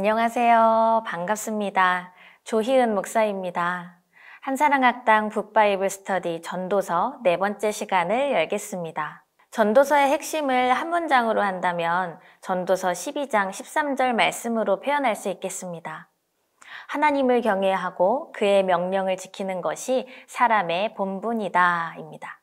안녕하세요. 반갑습니다. 조희은 목사입니다. 한사랑학당 북바이블 스터디 전도서 네 번째 시간을 열겠습니다. 전도서의 핵심을 한 문장으로 한다면 전도서 12장 13절 말씀으로 표현할 수 있겠습니다. 하나님을 경외하고 그의 명령을 지키는 것이 사람의 본분이다 입니다.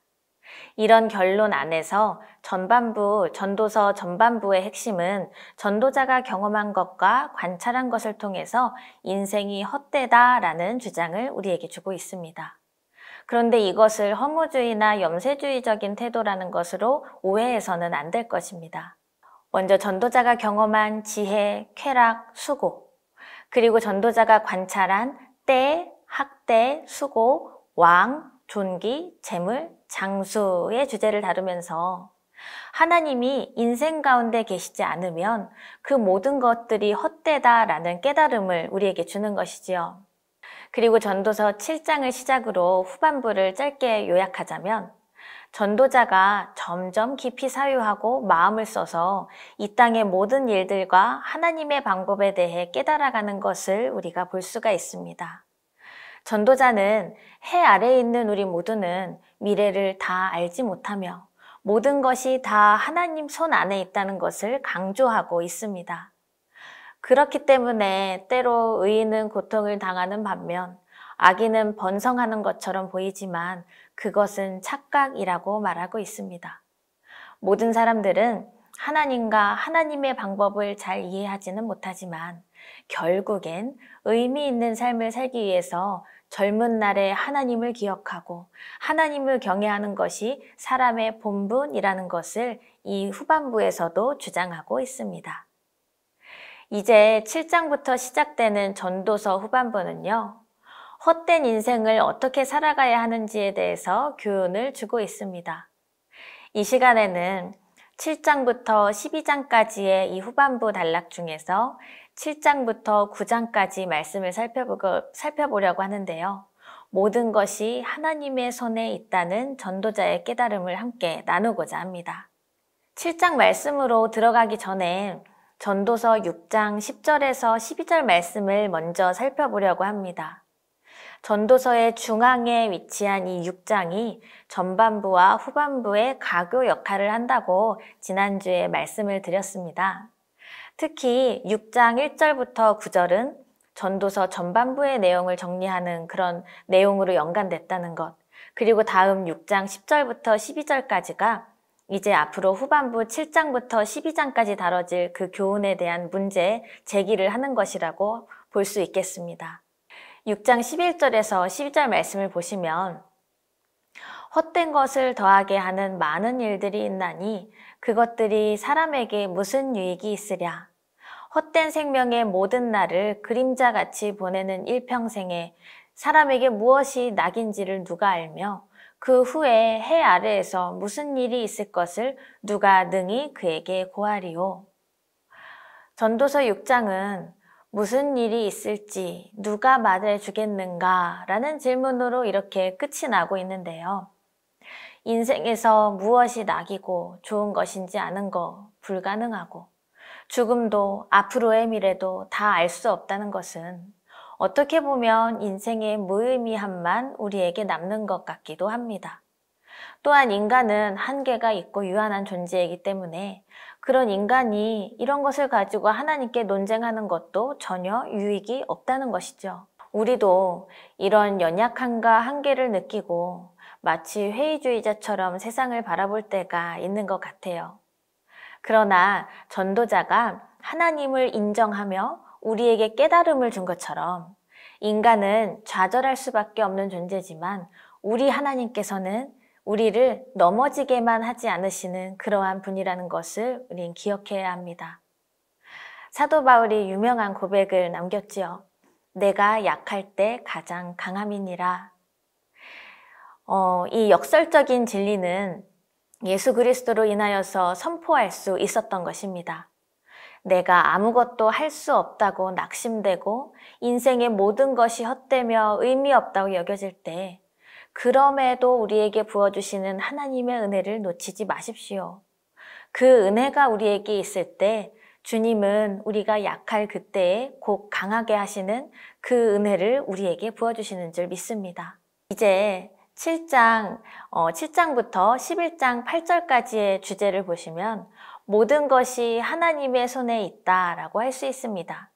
이런 결론 안에서 전도서 전반부의 핵심은 전도자가 경험한 것과 관찰한 것을 통해서 인생이 헛되다라는 주장을 우리에게 주고 있습니다. 그런데 이것을 허무주의나 염세주의적인 태도라는 것으로 오해해서는 안 될 것입니다. 먼저 전도자가 경험한 지혜, 쾌락, 수고, 그리고 전도자가 관찰한 때, 학대, 수고, 왕, 존귀, 재물, 장수의 주제를 다루면서 하나님이 인생 가운데 계시지 않으면 그 모든 것들이 헛되다라는 깨달음을 우리에게 주는 것이지요. 그리고 전도서 7장을 시작으로 후반부를 짧게 요약하자면 전도자가 점점 깊이 사유하고 마음을 써서 이 땅의 모든 일들과 하나님의 방법에 대해 깨달아가는 것을 우리가 볼 수가 있습니다. 전도자는 해 아래에 있는 우리 모두는 미래를 다 알지 못하며 모든 것이 다 하나님 손 안에 있다는 것을 강조하고 있습니다. 그렇기 때문에 때로 의인은 고통을 당하는 반면 악인은 번성하는 것처럼 보이지만 그것은 착각이라고 말하고 있습니다. 모든 사람들은 하나님과 하나님의 방법을 잘 이해하지는 못하지만 결국엔 의미 있는 삶을 살기 위해서 젊은 날에 하나님을 기억하고 하나님을 경외하는 것이 사람의 본분이라는 것을 이 후반부에서도 주장하고 있습니다. 이제 7장부터 시작되는 전도서 후반부는요, 헛된 인생을 어떻게 살아가야 하는지에 대해서 교훈을 주고 있습니다. 이 시간에는 7장부터 12장까지의 이 후반부 단락 중에서 7장부터 9장까지 말씀을 살펴보려고 하는데요. 모든 것이 하나님의 손에 있다는 전도자의 깨달음을 함께 나누고자 합니다. 7장 말씀으로 들어가기 전에 전도서 6장 10절에서 12절 말씀을 먼저 살펴보려고 합니다. 전도서의 중앙에 위치한 이 6장이 전반부와 후반부의 가교 역할을 한다고 지난주에 말씀을 드렸습니다. 특히 6장 1절부터 9절은 전도서 전반부의 내용을 정리하는 그런 내용으로 연관됐다는 것, 그리고 다음 6장 10절부터 12절까지가 이제 앞으로 후반부 7장부터 12장까지 다뤄질 그 교훈에 대한 문제 제기를 하는 것이라고 볼 수 있겠습니다. 6장 11절에서 12절 말씀을 보시면 헛된 것을 더하게 하는 많은 일들이 있나니 그것들이 사람에게 무슨 유익이 있으랴. 헛된 생명의 모든 날을 그림자같이 보내는 일평생에 사람에게 무엇이 낙인지를 누가 알며 그 후에 해 아래에서 무슨 일이 있을 것을 누가 능히 그에게 고하리요. 전도서 6장은 무슨 일이 있을지 누가 말해주겠는가 라는 질문으로 이렇게 끝이 나고 있는데요. 인생에서 무엇이 낙이고 좋은 것인지 아는 거 불가능하고 죽음도 앞으로의 미래도 다 알 수 없다는 것은 어떻게 보면 인생의 무의미함만 우리에게 남는 것 같기도 합니다. 또한 인간은 한계가 있고 유한한 존재이기 때문에 그런 인간이 이런 것을 가지고 하나님께 논쟁하는 것도 전혀 유익이 없다는 것이죠. 우리도 이런 연약함과 한계를 느끼고 마치 회의주의자처럼 세상을 바라볼 때가 있는 것 같아요. 그러나 전도자가 하나님을 인정하며 우리에게 깨달음을 준 것처럼 인간은 좌절할 수밖에 없는 존재지만 우리 하나님께서는 우리를 넘어지게만 하지 않으시는 그러한 분이라는 것을 우린 기억해야 합니다. 사도 바울이 유명한 고백을 남겼지요. 내가 약할 때 가장 강함이니라. 이 역설적인 진리는 예수 그리스도로 인하여서 선포할 수 있었던 것입니다. 내가 아무것도 할 수 없다고 낙심되고 인생의 모든 것이 헛되며 의미 없다고 여겨질 때 그럼에도 우리에게 부어주시는 하나님의 은혜를 놓치지 마십시오. 그 은혜가 우리에게 있을 때 주님은 우리가 약할 그때에 곧 강하게 하시는 그 은혜를 우리에게 부어주시는 줄 믿습니다. 이제 7장부터 11장 8절까지의 주제를 보시면 모든 것이 하나님의 손에 있다라고 할 수 있습니다.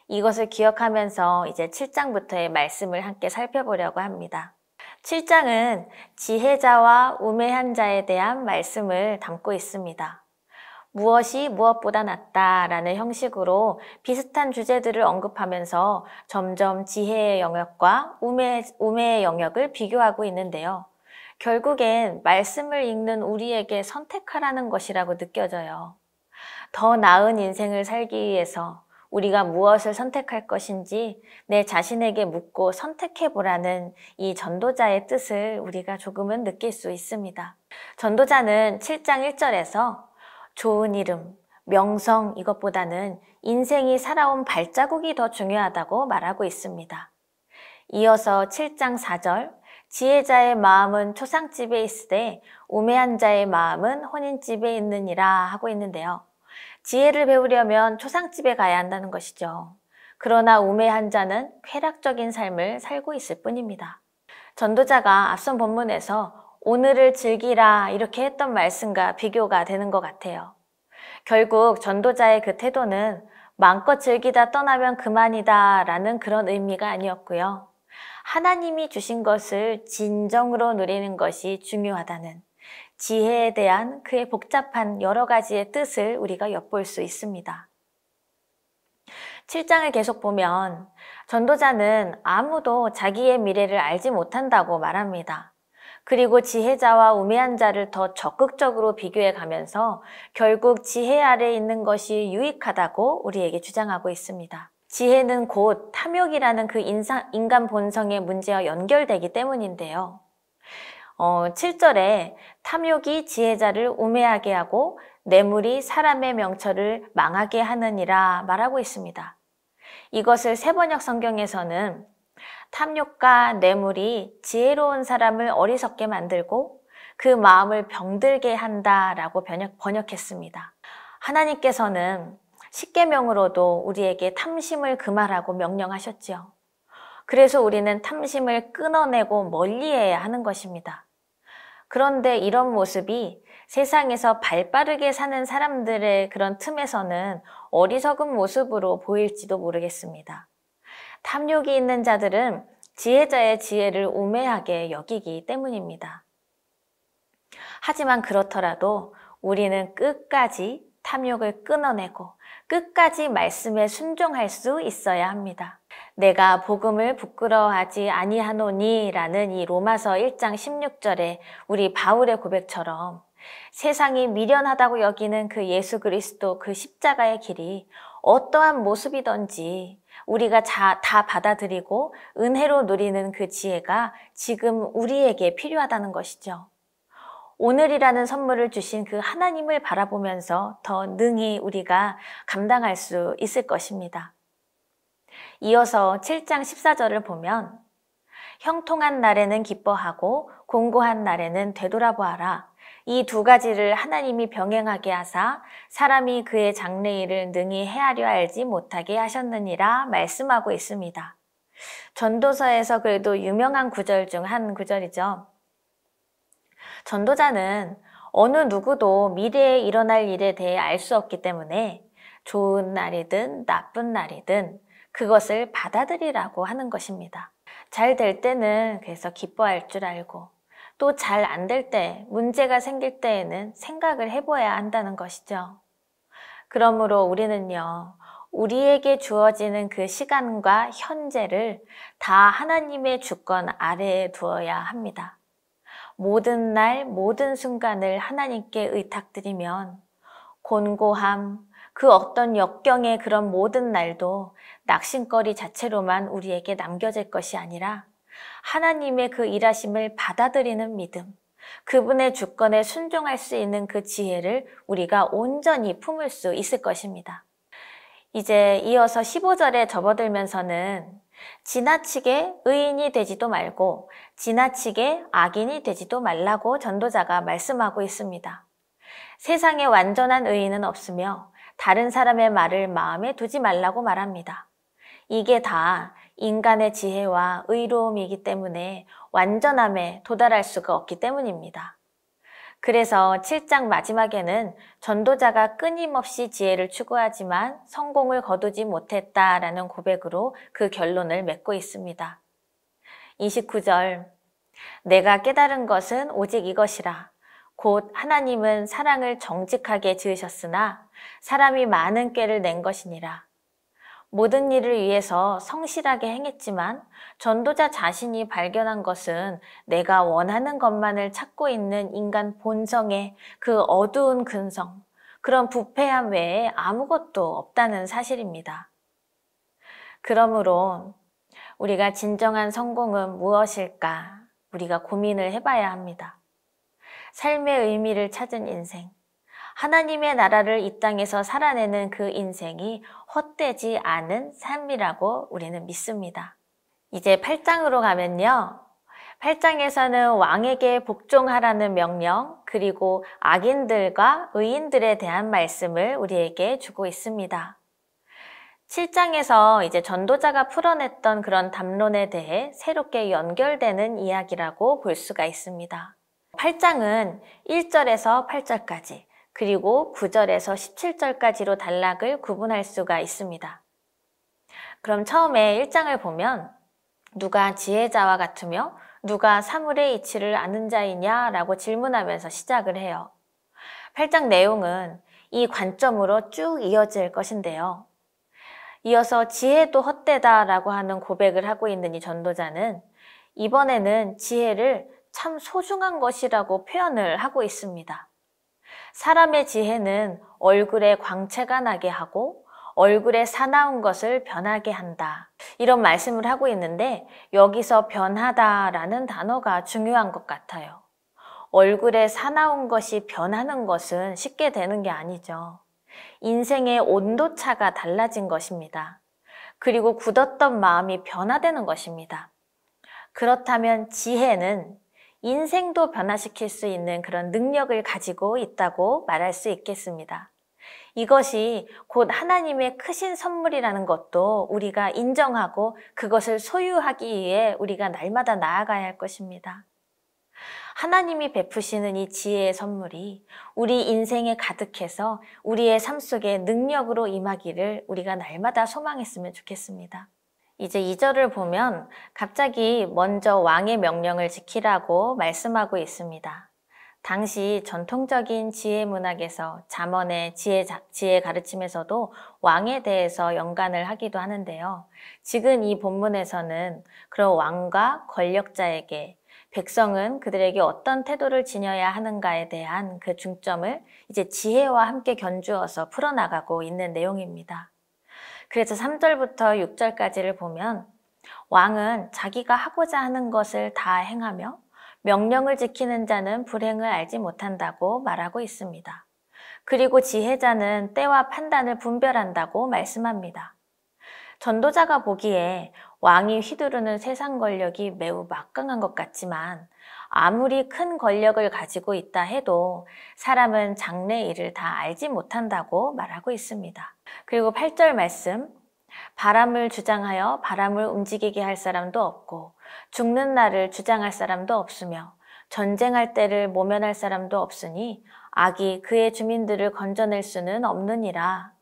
이것을 기억하면서 이제 7장부터의 말씀을 함께 살펴보려고 합니다. 7장은 지혜자와 우매한 자에 대한 말씀을 담고 있습니다. 무엇이 무엇보다 낫다라는 형식으로 비슷한 주제들을 언급하면서 점점 지혜의 영역과 우매의 영역을 비교하고 있는데요. 결국엔 말씀을 읽는 우리에게 선택하라는 것이라고 느껴져요. 더 나은 인생을 살기 위해서 우리가 무엇을 선택할 것인지 내 자신에게 묻고 선택해보라는 이 전도자의 뜻을 우리가 조금은 느낄 수 있습니다. 전도자는 7장 1절에서 좋은 이름, 명성 이것보다는 인생이 살아온 발자국이 더 중요하다고 말하고 있습니다. 이어서 7장 4절, 지혜자의 마음은 초상집에 있으되 우매한 자의 마음은 혼인집에 있느니라 하고 있는데요. 지혜를 배우려면 초상집에 가야 한다는 것이죠. 그러나 우매한 자는 쾌락적인 삶을 살고 있을 뿐입니다. 전도자가 앞선 본문에서 오늘을 즐기라 이렇게 했던 말씀과 비교가 되는 것 같아요. 결국 전도자의 그 태도는 마음껏 즐기다 떠나면 그만이다 라는 그런 의미가 아니었고요. 하나님이 주신 것을 진정으로 누리는 것이 중요하다는 지혜에 대한 그의 복잡한 여러 가지의 뜻을 우리가 엿볼 수 있습니다. 7장을 계속 보면 전도자는 아무도 자기의 미래를 알지 못한다고 말합니다. 그리고 지혜자와 우매한 자를 더 적극적으로 비교해 가면서 결국 지혜 아래 있는 것이 유익하다고 우리에게 주장하고 있습니다. 지혜는 곧 탐욕이라는 그 인간 본성의 문제와 연결되기 때문인데요. 7절에 탐욕이 지혜자를 우매하게 하고 뇌물이 사람의 명철을 망하게 하느니라 말하고 있습니다. 이것을 세번역 성경에서는 탐욕과 뇌물이 지혜로운 사람을 어리석게 만들고 그 마음을 병들게 한다라고 번역했습니다. 하나님께서는 십계명으로도 우리에게 탐심을 금하라고 명령하셨지요. 그래서 우리는 탐심을 끊어내고 멀리해야 하는 것입니다. 그런데 이런 모습이 세상에서 발빠르게 사는 사람들의 그런 틈에서는 어리석은 모습으로 보일지도 모르겠습니다. 탐욕이 있는 자들은 지혜자의 지혜를 우매하게 여기기 때문입니다. 하지만 그렇더라도 우리는 끝까지 탐욕을 끊어내고 끝까지 말씀에 순종할 수 있어야 합니다. 내가 복음을 부끄러워하지 아니하노니 라는 이 로마서 1장 16절에 우리 바울의 고백처럼 세상이 미련하다고 여기는 그 예수 그리스도 그 십자가의 길이 어떠한 모습이든지 우리가 다 받아들이고 은혜로 누리는 그 지혜가 지금 우리에게 필요하다는 것이죠. 오늘이라는 선물을 주신 그 하나님을 바라보면서 더 능히 우리가 감당할 수 있을 것입니다. 이어서 7장 14절을 보면 형통한 날에는 기뻐하고 공고한 날에는 되돌아보아라. 이 두 가지를 하나님이 병행하게 하사 사람이 그의 장래일을 능히 헤아려 알지 못하게 하셨느니라 말씀하고 있습니다. 전도서에서 그래도 유명한 구절 중 한 구절이죠. 전도자는 어느 누구도 미래에 일어날 일에 대해 알 수 없기 때문에 좋은 날이든 나쁜 날이든 그것을 받아들이라고 하는 것입니다. 잘 될 때는 그래서 기뻐할 줄 알고 또 잘 안 될 때, 문제가 생길 때에는 생각을 해봐야 한다는 것이죠. 그러므로 우리는요, 우리에게 주어지는 그 시간과 현재를 다 하나님의 주권 아래에 두어야 합니다. 모든 날, 모든 순간을 하나님께 의탁드리면 곤고함, 그 어떤 역경의 그런 모든 날도 낙심거리 자체로만 우리에게 남겨질 것이 아니라 하나님의 그 일하심을 받아들이는 믿음, 그분의 주권에 순종할 수 있는 그 지혜를 우리가 온전히 품을 수 있을 것입니다. 이제 이어서 15절에 접어들면서는 지나치게 의인이 되지도 말고 지나치게 악인이 되지도 말라고 전도자가 말씀하고 있습니다. 세상에 완전한 의인은 없으며 다른 사람의 말을 마음에 두지 말라고 말합니다. 이게 다 인간의 지혜와 의로움이기 때문에 완전함에 도달할 수가 없기 때문입니다. 그래서 7장 마지막에는 전도자가 끊임없이 지혜를 추구하지만 성공을 거두지 못했다라는 고백으로 그 결론을 맺고 있습니다. 29절, 내가 깨달은 것은 오직 이것이라. 곧 하나님은 사랑을 정직하게 지으셨으나 사람이 많은 꾀를 낸 것이니라. 모든 일을 위해서 성실하게 행했지만 전도자 자신이 발견한 것은 내가 원하는 것만을 찾고 있는 인간 본성의 그 어두운 근성, 그런 부패함 외에 아무것도 없다는 사실입니다. 그러므로 우리가 진정한 성공은 무엇일까? 우리가 고민을 해봐야 합니다. 삶의 의미를 찾은 인생, 하나님의 나라를 이 땅에서 살아내는 그 인생이 헛되지 않은 삶이라고 우리는 믿습니다. 이제 8장으로 가면요. 8장에서는 왕에게 복종하라는 명령, 그리고 악인들과 의인들에 대한 말씀을 우리에게 주고 있습니다. 7장에서 이제 전도자가 풀어냈던 그런 담론에 대해 새롭게 연결되는 이야기라고 볼 수가 있습니다. 8장은 1절에서 8절까지, 그리고 9절에서 17절까지로 단락을 구분할 수가 있습니다. 그럼 처음에 1장을 보면 누가 지혜자와 같으며 누가 사물의 이치를 아는 자이냐 라고 질문하면서 시작을 해요. 8장 내용은 이 관점으로 쭉 이어질 것인데요. 이어서 지혜도 헛되다라고 하는 고백을 하고 있는 이 전도자는 이번에는 지혜를 참 소중한 것이라고 표현을 하고 있습니다. 사람의 지혜는 얼굴에 광채가 나게 하고 얼굴에 사나운 것을 변하게 한다. 이런 말씀을 하고 있는데 여기서 변하다라는 단어가 중요한 것 같아요. 얼굴에 사나운 것이 변하는 것은 쉽게 되는 게 아니죠. 인생의 온도차가 달라진 것입니다. 그리고 굳었던 마음이 변화되는 것입니다. 그렇다면 지혜는 인생도 변화시킬 수 있는 그런 능력을 가지고 있다고 말할 수 있겠습니다. 이것이 곧 하나님의 크신 선물이라는 것도 우리가 인정하고 그것을 소유하기 위해 우리가 날마다 나아가야 할 것입니다. 하나님이 베푸시는 이 지혜의 선물이 우리 인생에 가득해서 우리의 삶 속에 능력으로 임하기를 우리가 날마다 소망했으면 좋겠습니다. 이제 2절을 보면 갑자기 먼저 왕의 명령을 지키라고 말씀하고 있습니다. 당시 전통적인 지혜 문학에서 잠언의 지혜 가르침에서도 왕에 대해서 연관을 하기도 하는데요. 지금 이 본문에서는 그런 왕과 권력자에게 백성은 그들에게 어떤 태도를 지녀야 하는가에 대한 그 중점을 이제 지혜와 함께 견주어서 풀어나가고 있는 내용입니다. 그래서 3절부터 6절까지를 보면 왕은 자기가 하고자 하는 것을 다 행하며 명령을 지키는 자는 불행을 알지 못한다고 말하고 있습니다. 그리고 지혜자는 때와 판단을 분별한다고 말씀합니다. 전도자가 보기에 왕이 휘두르는 세상 권력이 매우 막강한 것 같지만 아무리 큰 권력을 가지고 있다 해도 사람은 장래 일을 다 알지 못한다고 말하고 있습니다. 그리고 8절 말씀, 바람을 주장하여 바람을 움직이게 할 사람도 없고 죽는 날을 주장할 사람도 없으며 전쟁할 때를 모면할 사람도 없으니 악이 그의 주민들을 건져낼 수는 없느니라.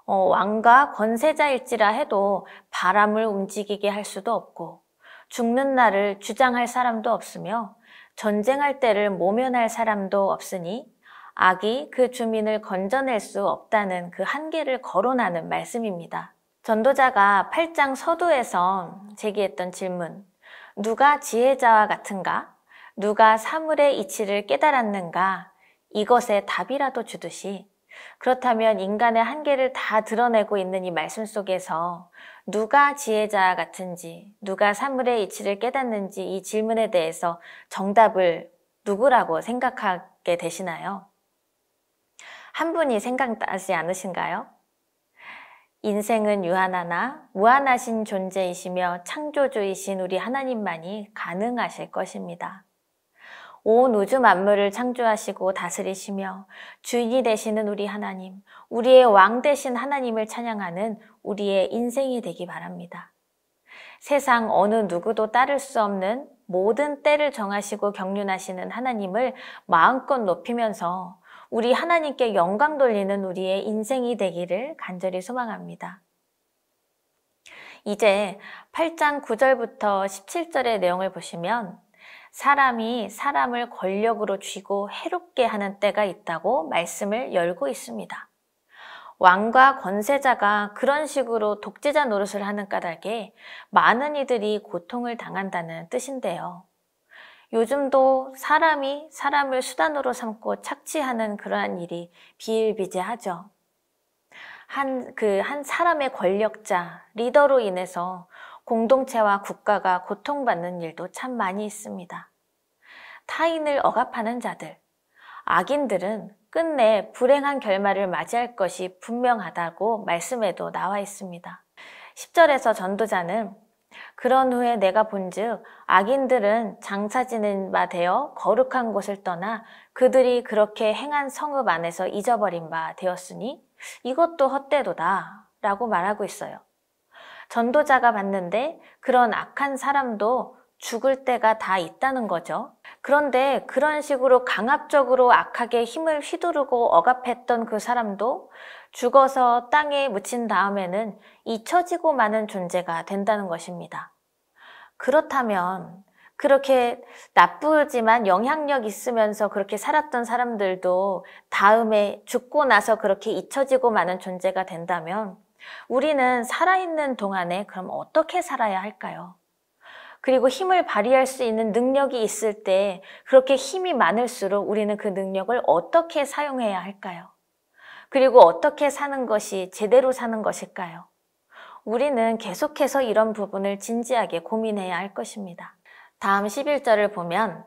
왕과 권세자일지라 해도 바람을 움직이게 할 수도 없고 죽는 날을 주장할 사람도 없으며 전쟁할 때를 모면할 사람도 없으니 악이 그 주민을 건져낼 수 없다는 그 한계를 거론하는 말씀입니다. 전도자가 8장 서두에서 제기했던 질문, 누가 지혜자와 같은가? 누가 사물의 이치를 깨달았는가? 이것에 답이라도 주듯이 그렇다면 인간의 한계를 다 드러내고 있는 이 말씀 속에서 누가 지혜자 같은지, 누가 사물의 이치를 깨닫는지 이 질문에 대해서 정답을 누구라고 생각하게 되시나요? 한 분이 생각나지 않으신가요? 인생은 유한하나 무한하신 존재이시며 창조주이신 우리 하나님만이 가능하실 것입니다. 온 우주 만물을 창조하시고 다스리시며 주인이 되시는 우리 하나님, 우리의 왕 되신 하나님을 찬양하는 우리의 인생이 되기 바랍니다. 세상 어느 누구도 따를 수 없는 모든 때를 정하시고 경륜하시는 하나님을 마음껏 높이면서 우리 하나님께 영광 돌리는 우리의 인생이 되기를 간절히 소망합니다. 이제 8장 9절부터 17절의 내용을 보시면 사람이 사람을 권력으로 쥐고 해롭게 하는 때가 있다고 말씀을 열고 있습니다. 왕과 권세자가 그런 식으로 독재자 노릇을 하는 까닭에 많은 이들이 고통을 당한다는 뜻인데요. 요즘도 사람이 사람을 수단으로 삼고 착취하는 그러한 일이 비일비재하죠. 한 사람의 권력자, 리더로 인해서 공동체와 국가가 고통받는 일도 참 많이 있습니다. 타인을 억압하는 자들, 악인들은 끝내 불행한 결말을 맞이할 것이 분명하다고 말씀에도 나와 있습니다. 10절에서 전도자는 그런 후에 내가 본즉 악인들은 장사지는 바 되어 거룩한 곳을 떠나 그들이 그렇게 행한 성읍 안에서 잊어버린 바 되었으니 이것도 헛되도다 라고 말하고 있어요. 전도자가 봤는데 그런 악한 사람도 죽을 때가 다 있다는 거죠. 그런데 그런 식으로 강압적으로 악하게 힘을 휘두르고 억압했던 그 사람도 죽어서 땅에 묻힌 다음에는 잊혀지고 마는 존재가 된다는 것입니다. 그렇다면 그렇게 나쁘지만 영향력 있으면서 그렇게 살았던 사람들도 다음에 죽고 나서 그렇게 잊혀지고 마는 존재가 된다면 우리는 살아있는 동안에 그럼 어떻게 살아야 할까요? 그리고 힘을 발휘할 수 있는 능력이 있을 때 그렇게 힘이 많을수록 우리는 그 능력을 어떻게 사용해야 할까요? 그리고 어떻게 사는 것이 제대로 사는 것일까요? 우리는 계속해서 이런 부분을 진지하게 고민해야 할 것입니다. 다음 11절을 보면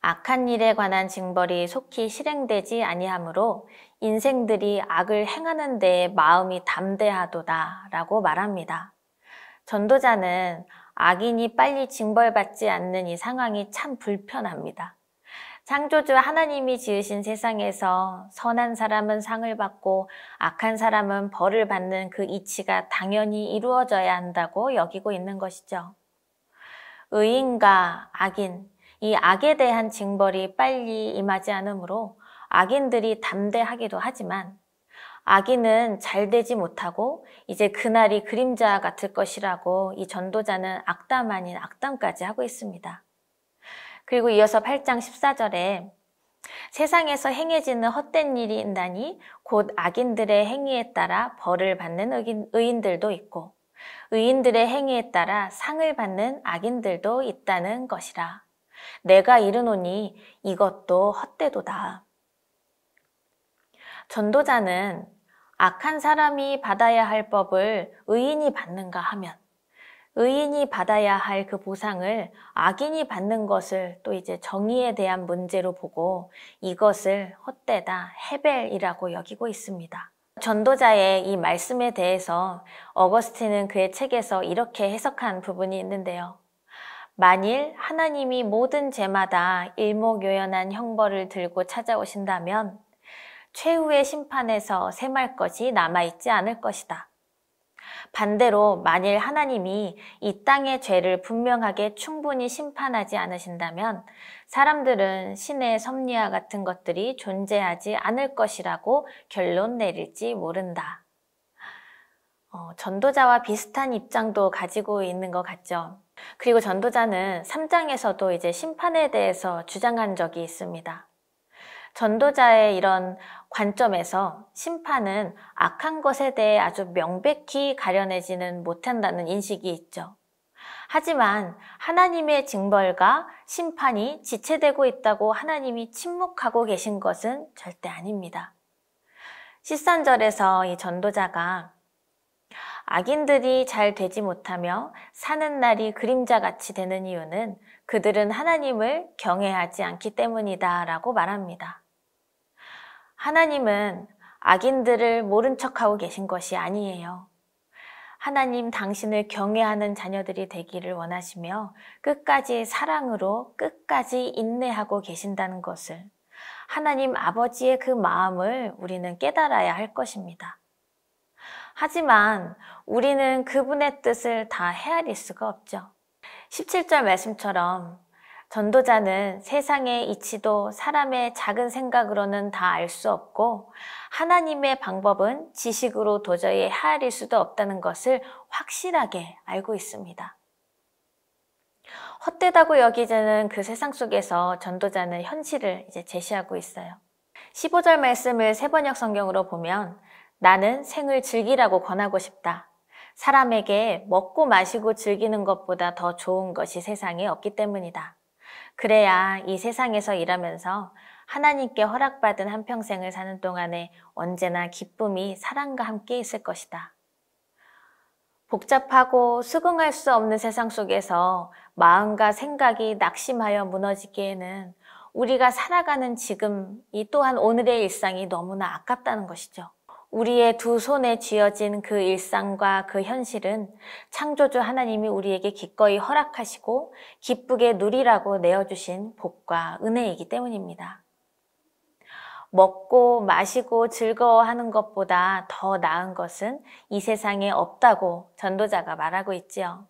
악한 일에 관한 징벌이 속히 실행되지 아니하므로 인생들이 악을 행하는 데에 마음이 담대하도다 라고 말합니다. 전도자는 악인이 빨리 징벌받지 않는 이 상황이 참 불편합니다. 창조주 하나님이 지으신 세상에서 선한 사람은 상을 받고 악한 사람은 벌을 받는 그 이치가 당연히 이루어져야 한다고 여기고 있는 것이죠. 의인과 악인, 이 악에 대한 징벌이 빨리 임하지 않으므로 악인들이 담대하기도 하지만 악인은 잘 되지 못하고 이제 그날이 그림자 같을 것이라고 이 전도자는 악담 아닌 악담까지 하고 있습니다. 그리고 이어서 8장 14절에 세상에서 행해지는 헛된 일이 있나니 곧 악인들의 행위에 따라 벌을 받는 의인들도 있고 의인들의 행위에 따라 상을 받는 악인들도 있다는 것이라. 내가 이르노니 이것도 헛되도다. 전도자는 악한 사람이 받아야 할 법을 의인이 받는가 하면 의인이 받아야 할 그 보상을 악인이 받는 것을 또 이제 정의에 대한 문제로 보고 이것을 헛되다, 헤벨이라고 여기고 있습니다. 전도자의 이 말씀에 대해서 어거스틴은 그의 책에서 이렇게 해석한 부분이 있는데요. 만일 하나님이 모든 죄마다 일목요연한 형벌을 들고 찾아오신다면 최후의 심판에서 셈할 것이 남아있지 않을 것이다. 반대로 만일 하나님이 이 땅의 죄를 분명하게 충분히 심판하지 않으신다면 사람들은 신의 섭리와 같은 것들이 존재하지 않을 것이라고 결론 내릴지 모른다. 전도자와 비슷한 입장도 가지고 있는 것 같죠. 그리고 전도자는 3장에서도 이제 심판에 대해서 주장한 적이 있습니다. 전도자의 이런 관점에서 심판은 악한 것에 대해 아주 명백히 가려내지는 못한다는 인식이 있죠. 하지만 하나님의 징벌과 심판이 지체되고 있다고 하나님이 침묵하고 계신 것은 절대 아닙니다. 13절에서 이 전도자가 악인들이 잘 되지 못하며 사는 날이 그림자같이 되는 이유는 그들은 하나님을 경외하지 않기 때문이다 라고 말합니다. 하나님은 악인들을 모른 척하고 계신 것이 아니에요. 하나님 당신을 경외하는 자녀들이 되기를 원하시며 끝까지 사랑으로 끝까지 인내하고 계신다는 것을, 하나님 아버지의 그 마음을 우리는 깨달아야 할 것입니다. 하지만 우리는 그분의 뜻을 다 헤아릴 수가 없죠. 17절 말씀처럼 전도자는 세상의 이치도 사람의 작은 생각으로는 다 알 수 없고 하나님의 방법은 지식으로 도저히 헤아릴 수도 없다는 것을 확실하게 알고 있습니다. 헛되다고 여기지는 그 세상 속에서 전도자는 현실을 이제 제시하고 있어요. 15절 말씀을 세번역 성경으로 보면 나는 생을 즐기라고 권하고 싶다. 사람에게 먹고 마시고 즐기는 것보다 더 좋은 것이 세상에 없기 때문이다. 그래야 이 세상에서 일하면서 하나님께 허락받은 한평생을 사는 동안에 언제나 기쁨이 사랑과 함께 있을 것이다. 복잡하고 수긍할 수 없는 세상 속에서 마음과 생각이 낙심하여 무너지기에는 우리가 살아가는 지금 이 또한 오늘의 일상이 너무나 아깝다는 것이죠. 우리의 두 손에 쥐어진 그 일상과 그 현실은 창조주 하나님이 우리에게 기꺼이 허락하시고 기쁘게 누리라고 내어주신 복과 은혜이기 때문입니다. 먹고 마시고 즐거워하는 것보다 더 나은 것은 이 세상에 없다고 전도자가 말하고 있지요.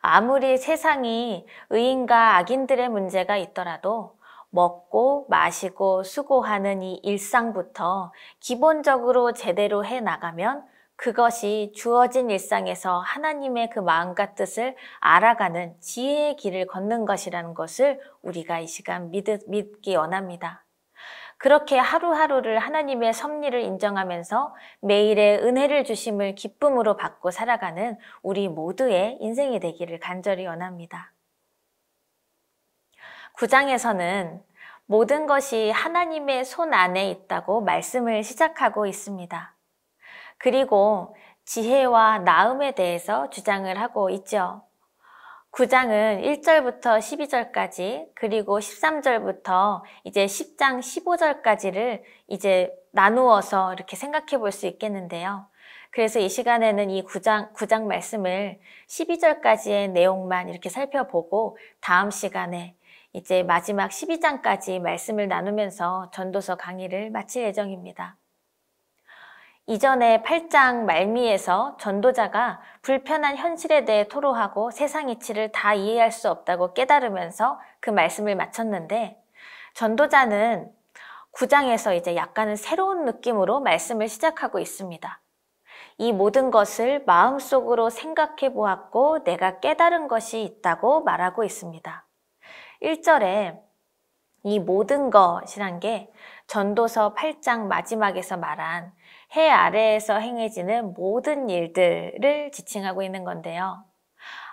아무리 세상이 의인과 악인들의 문제가 있더라도 먹고 마시고 수고하는 이 일상부터 기본적으로 제대로 해나가면 그것이 주어진 일상에서 하나님의 그 마음과 뜻을 알아가는 지혜의 길을 걷는 것이라는 것을 우리가 이 시간 믿기 원합니다. 그렇게 하루하루를 하나님의 섭리를 인정하면서 매일의 은혜를 주심을 기쁨으로 받고 살아가는 우리 모두의 인생이 되기를 간절히 원합니다. 9장에서는 모든 것이 하나님의 손 안에 있다고 말씀을 시작하고 있습니다. 그리고 지혜와 나음에 대해서 주장을 하고 있죠. 9장은 1절부터 12절까지 그리고 13절부터 이제 10장 15절까지를 이제 나누어서 이렇게 생각해 볼 수 있겠는데요. 그래서 이 시간에는 이 9장 말씀을 12절까지의 내용만 이렇게 살펴보고 다음 시간에 이제 마지막 12장까지 말씀을 나누면서 전도서 강의를 마칠 예정입니다. 이전에 8장 말미에서 전도자가 불편한 현실에 대해 토로하고 세상 이치를 다 이해할 수 없다고 깨달으면서 그 말씀을 마쳤는데, 전도자는 9장에서 이제 약간은 새로운 느낌으로 말씀을 시작하고 있습니다. 이 모든 것을 마음속으로 생각해 보았고 내가 깨달은 것이 있다고 말하고 있습니다. 1절에 이 모든 것이란 게 전도서 8장 마지막에서 말한 해 아래에서 행해지는 모든 일들을 지칭하고 있는 건데요.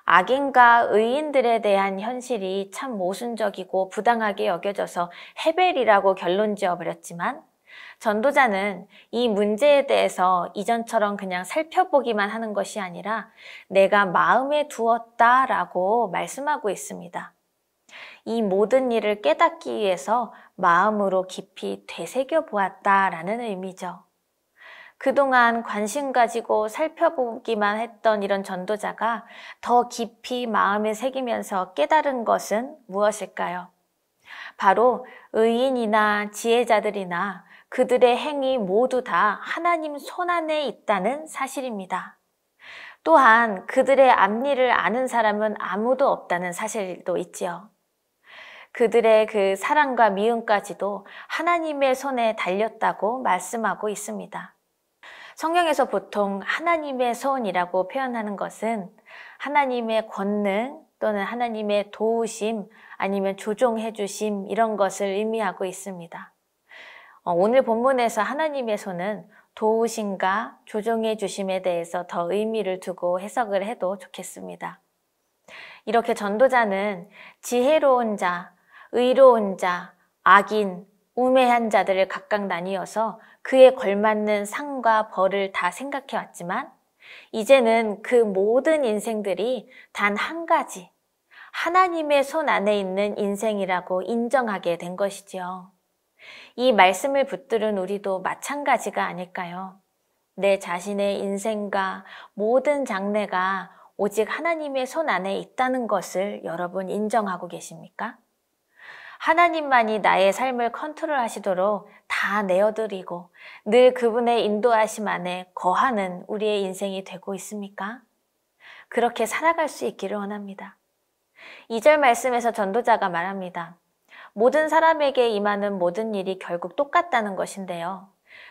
악인과 의인들에 대한 현실이 참 모순적이고 부당하게 여겨져서 해벨이라고 결론 지어버렸지만, 전도자는 이 문제에 대해서 이전처럼 그냥 살펴보기만 하는 것이 아니라 내가 마음에 두었다라고 말씀하고 있습니다. 이 모든 일을 깨닫기 위해서 마음으로 깊이 되새겨 보았다라는 의미죠. 그동안 관심 가지고 살펴보기만 했던 이런 전도자가 더 깊이 마음에 새기면서 깨달은 것은 무엇일까요? 바로 의인이나 지혜자들이나 그들의 행위 모두 다 하나님 손안에 있다는 사실입니다. 또한 그들의 앞일을 아는 사람은 아무도 없다는 사실도 있지요. 그들의 그 사랑과 미움까지도 하나님의 손에 달렸다고 말씀하고 있습니다. 성경에서 보통 하나님의 손이라고 표현하는 것은 하나님의 권능 또는 하나님의 도우심 아니면 조종해 주심 이런 것을 의미하고 있습니다. 오늘 본문에서 하나님의 손은 도우심과 조종해 주심에 대해서 더 의미를 두고 해석을 해도 좋겠습니다. 이렇게 전도자는 지혜로운 자, 의로운 자, 악인, 우매한 자들을 각각 나뉘어서 그에 걸맞는 상과 벌을 다 생각해 왔지만 이제는 그 모든 인생들이 단 한 가지, 하나님의 손 안에 있는 인생이라고 인정하게 된 것이지요. 이 말씀을 붙들은 우리도 마찬가지가 아닐까요? 내 자신의 인생과 모든 장래가 오직 하나님의 손 안에 있다는 것을 여러분 인정하고 계십니까? 하나님만이 나의 삶을 컨트롤하시도록 다 내어드리고 늘 그분의 인도하심 안에 거하는 우리의 인생이 되고 있습니까? 그렇게 살아갈 수 있기를 원합니다. 2절 말씀에서 전도자가 말합니다. 모든 사람에게 임하는 모든 일이 결국 똑같다는 것인데요.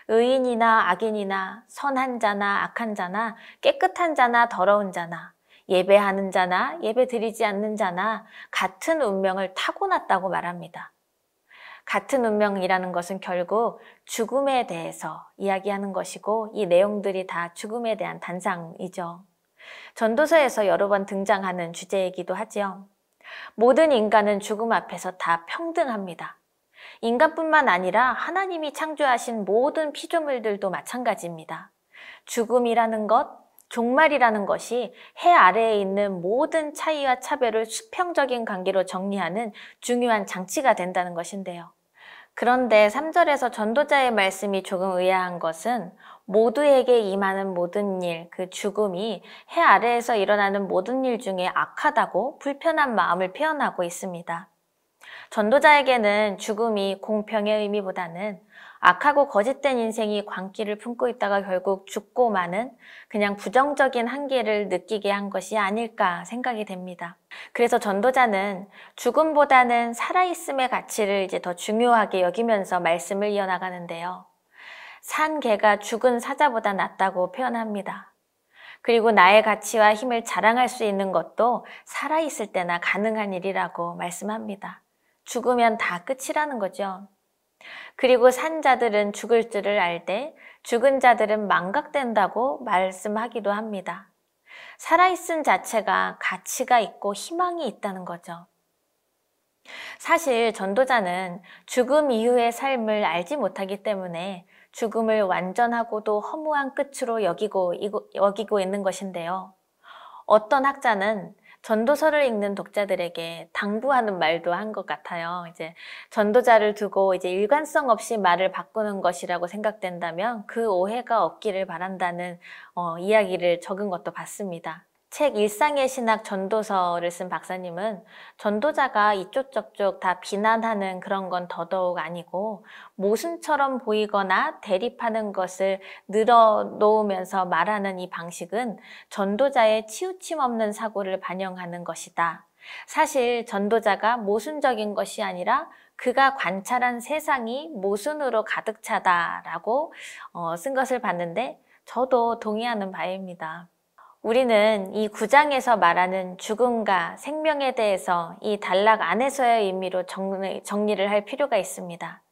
의인이나 악인이나 선한 자나 악한 자나 깨끗한 자나 더러운 자나 예배하는 자나 예배 드리지 않는 자나 같은 운명을 타고났다고 말합니다. 같은 운명이라는 것은 결국 죽음에 대해서 이야기하는 것이고 이 내용들이 다 죽음에 대한 단상이죠. 전도서에서 여러 번 등장하는 주제이기도 하지요. 모든 인간은 죽음 앞에서 다 평등합니다. 인간뿐만 아니라 하나님이 창조하신 모든 피조물들도 마찬가지입니다. 죽음이라는 것, 종말이라는 것이 해 아래에 있는 모든 차이와 차별을 수평적인 관계로 정리하는 중요한 장치가 된다는 것인데요. 그런데 3절에서 전도자의 말씀이 조금 의아한 것은 모두에게 임하는 모든 일, 그 죽음이 해 아래에서 일어나는 모든 일 중에 악하다고 불편한 마음을 표현하고 있습니다. 전도자에게는 죽음이 공평의 의미보다는 악하고 거짓된 인생이 광기를 품고 있다가 결국 죽고 마는 그냥 부정적인 한계를 느끼게 한 것이 아닐까 생각이 됩니다. 그래서 전도자는 죽음보다는 살아있음의 가치를 이제 더 중요하게 여기면서 말씀을 이어나가는데요. 산 개가 죽은 사자보다 낫다고 표현합니다. 그리고 나의 가치와 힘을 자랑할 수 있는 것도 살아있을 때나 가능한 일이라고 말씀합니다. 죽으면 다 끝이라는 거죠. 그리고 산 자들은 죽을 줄을 알되 죽은 자들은 망각된다고 말씀하기도 합니다. 살아있음 자체가 가치가 있고 희망이 있다는 거죠. 사실 전도자는 죽음 이후의 삶을 알지 못하기 때문에 죽음을 완전하고도 허무한 끝으로 여기고 있는 것인데요. 어떤 학자는 전도서를 읽는 독자들에게 당부하는 말도 한 것 같아요. 이제 전도자를 두고 이제 일관성 없이 말을 바꾸는 것이라고 생각된다면 그 오해가 없기를 바란다는 이야기를 적은 것도 봤습니다. 책 일상의 신학 전도서를 쓴 박사님은 전도자가 이쪽 저쪽 다 비난하는 그런 건 더더욱 아니고 모순처럼 보이거나 대립하는 것을 늘어놓으면서 말하는 이 방식은 전도자의 치우침 없는 사고를 반영하는 것이다. 사실 전도자가 모순적인 것이 아니라 그가 관찰한 세상이 모순으로 가득 차다라고 쓴 것을 봤는데 저도 동의하는 바입니다. 우리는 이 9장에서 말하는 죽음과 생명에 대해서 이 단락 안에서의 의미로 정리를 할 필요가 있습니다.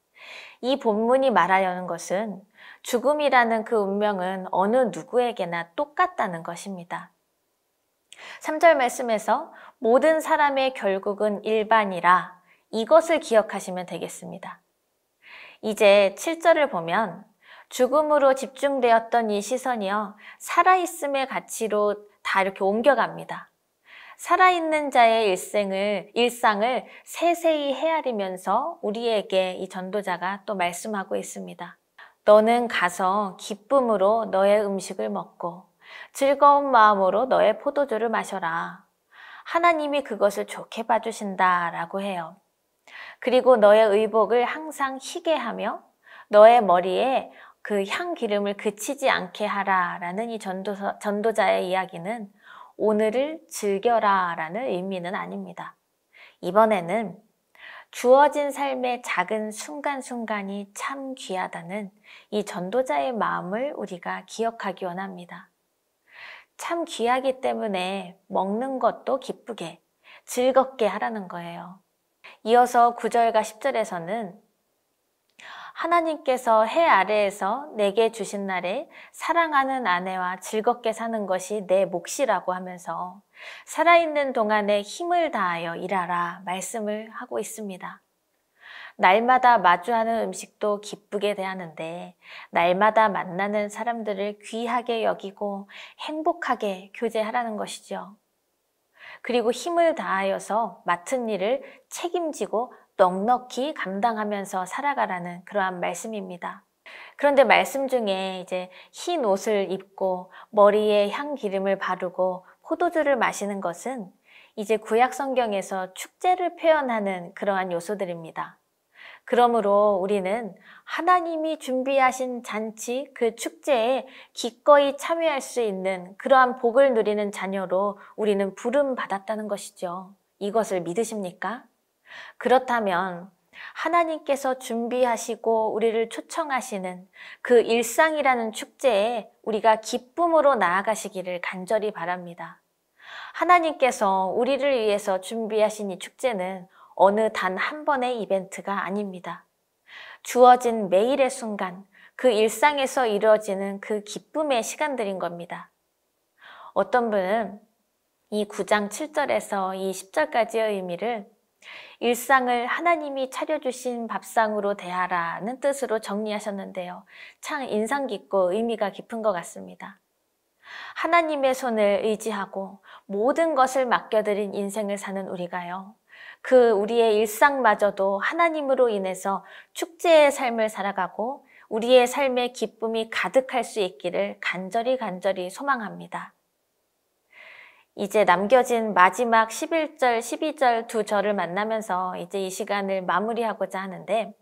이 본문이 말하려는 것은 죽음이라는 그 운명은 어느 누구에게나 똑같다는 것입니다. 3절 말씀에서 모든 사람의 결국은 일반이라 이것을 기억하시면 되겠습니다. 이제 7절을 보면 죽음으로 집중되었던 이 시선이요, 살아있음의 가치로 다 이렇게 옮겨갑니다. 살아있는 자의 일상을 세세히 헤아리면서 우리에게 이 전도자가 또 말씀하고 있습니다. 너는 가서 기쁨으로 너의 음식을 먹고 즐거운 마음으로 너의 포도주를 마셔라. 하나님이 그것을 좋게 봐주신다 라고 해요. 그리고 너의 의복을 항상 희게 하며 너의 머리에 그 향기름을 그치지 않게 하라 라는 이 전도자의 이야기는 오늘을 즐겨라 라는 의미는 아닙니다. 이번에는 주어진 삶의 작은 순간순간이 참 귀하다는 이 전도자의 마음을 우리가 기억하기 원합니다. 참 귀하기 때문에 먹는 것도 기쁘게 즐겁게 하라는 거예요. 이어서 9절과 10절에서는 하나님께서 해 아래에서 내게 주신 날에 사랑하는 아내와 즐겁게 사는 것이 내 몫이라고 하면서 살아있는 동안에 힘을 다하여 일하라 말씀을 하고 있습니다. 날마다 마주하는 음식도 기쁘게 대하는데 날마다 만나는 사람들을 귀하게 여기고 행복하게 교제하라는 것이죠. 그리고 힘을 다하여서 맡은 일을 책임지고 넉넉히 감당하면서 살아가라는 그러한 말씀입니다. 그런데 말씀 중에 이제 흰 옷을 입고 머리에 향 기름을 바르고 포도주를 마시는 것은 이제 구약 성경에서 축제를 표현하는 그러한 요소들입니다. 그러므로 우리는 하나님이 준비하신 잔치, 그 축제에 기꺼이 참여할 수 있는 그러한 복을 누리는 자녀로 우리는 부름받았다는 것이죠. 이것을 믿으십니까? 그렇다면 하나님께서 준비하시고 우리를 초청하시는 그 일상이라는 축제에 우리가 기쁨으로 나아가시기를 간절히 바랍니다. 하나님께서 우리를 위해서 준비하신 이 축제는 어느 단 한 번의 이벤트가 아닙니다. 주어진 매일의 순간, 그 일상에서 이루어지는 그 기쁨의 시간들인 겁니다. 어떤 분은 이 9장 7절에서 이 10절까지의 의미를 일상을 하나님이 차려주신 밥상으로 대하라는 뜻으로 정리하셨는데요. 참 인상 깊고 의미가 깊은 것 같습니다. 하나님의 손을 의지하고 모든 것을 맡겨드린 인생을 사는 우리가요. 그 우리의 일상마저도 하나님으로 인해서 축제의 삶을 살아가고 우리의 삶에 기쁨이 가득할 수 있기를 간절히 소망합니다. 이제 남겨진 마지막 11절, 12절 두 절을 만나면서 이제 이 시간을 마무리하고자 하는데,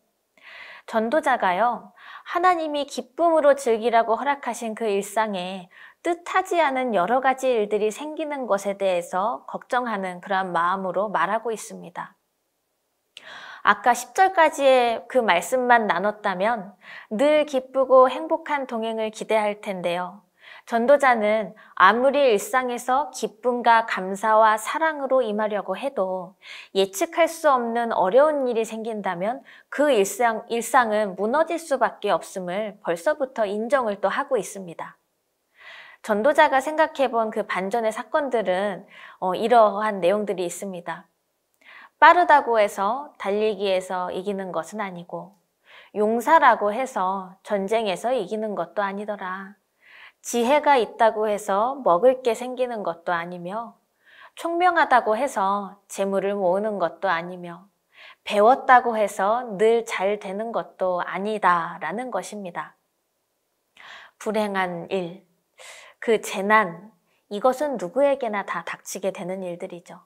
전도자가요, 하나님이 기쁨으로 즐기라고 허락하신 그 일상에 뜻하지 않은 여러 가지 일들이 생기는 것에 대해서 걱정하는 그러한 마음으로 말하고 있습니다. 아까 10절까지의 그 말씀만 나눴다면 늘 기쁘고 행복한 동행을 기대할 텐데요. 전도자는 아무리 일상에서 기쁨과 감사와 사랑으로 임하려고 해도 예측할 수 없는 어려운 일이 생긴다면 그 일상은 무너질 수밖에 없음을 벌써부터 인정을 또 하고 있습니다. 전도자가 생각해본 그 반전의 사건들은 이러한 내용들이 있습니다. 빠르다고 해서 달리기에서 이기는 것은 아니고, 용사라고 해서 전쟁에서 이기는 것도 아니더라. 지혜가 있다고 해서 먹을 게 생기는 것도 아니며, 총명하다고 해서 재물을 모으는 것도 아니며, 배웠다고 해서 늘 잘 되는 것도 아니다라는 것입니다. 불행한 일, 그 재난, 이것은 누구에게나 다 닥치게 되는 일들이죠.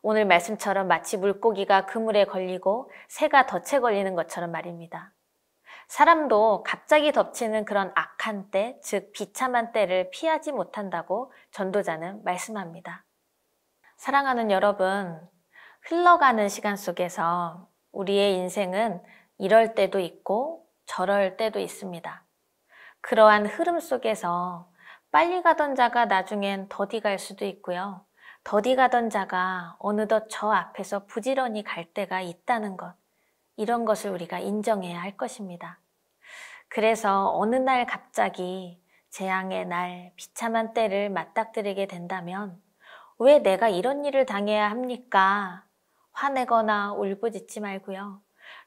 오늘 말씀처럼 마치 물고기가 그물에 걸리고 새가 덫에 걸리는 것처럼 말입니다. 사람도 갑자기 덮치는 그런 악한 때, 즉 비참한 때를 피하지 못한다고 전도자는 말씀합니다. 사랑하는 여러분, 흘러가는 시간 속에서 우리의 인생은 이럴 때도 있고 저럴 때도 있습니다. 그러한 흐름 속에서 빨리 가던 자가 나중엔 더디 갈 수도 있고요. 더디 가던 자가 어느덧 저 앞에서 부지런히 갈 때가 있다는 것, 이런 것을 우리가 인정해야 할 것입니다. 그래서 어느 날 갑자기 재앙의 날, 비참한 때를 맞닥뜨리게 된다면 왜 내가 이런 일을 당해야 합니까? 화내거나 울부짖지 말고요.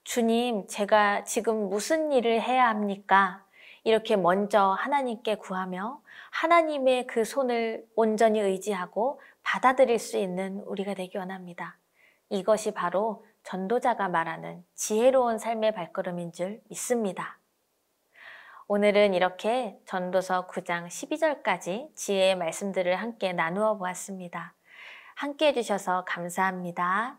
주님, 제가 지금 무슨 일을 해야 합니까? 이렇게 먼저 하나님께 구하며 하나님의 그 손을 온전히 의지하고 받아들일 수 있는 우리가 되기 원합니다. 이것이 바로 전도자가 말하는 지혜로운 삶의 발걸음인 줄 믿습니다. 오늘은 이렇게 전도서 9장 12절까지 지혜의 말씀들을 함께 나누어 보았습니다. 함께 해주셔서 감사합니다.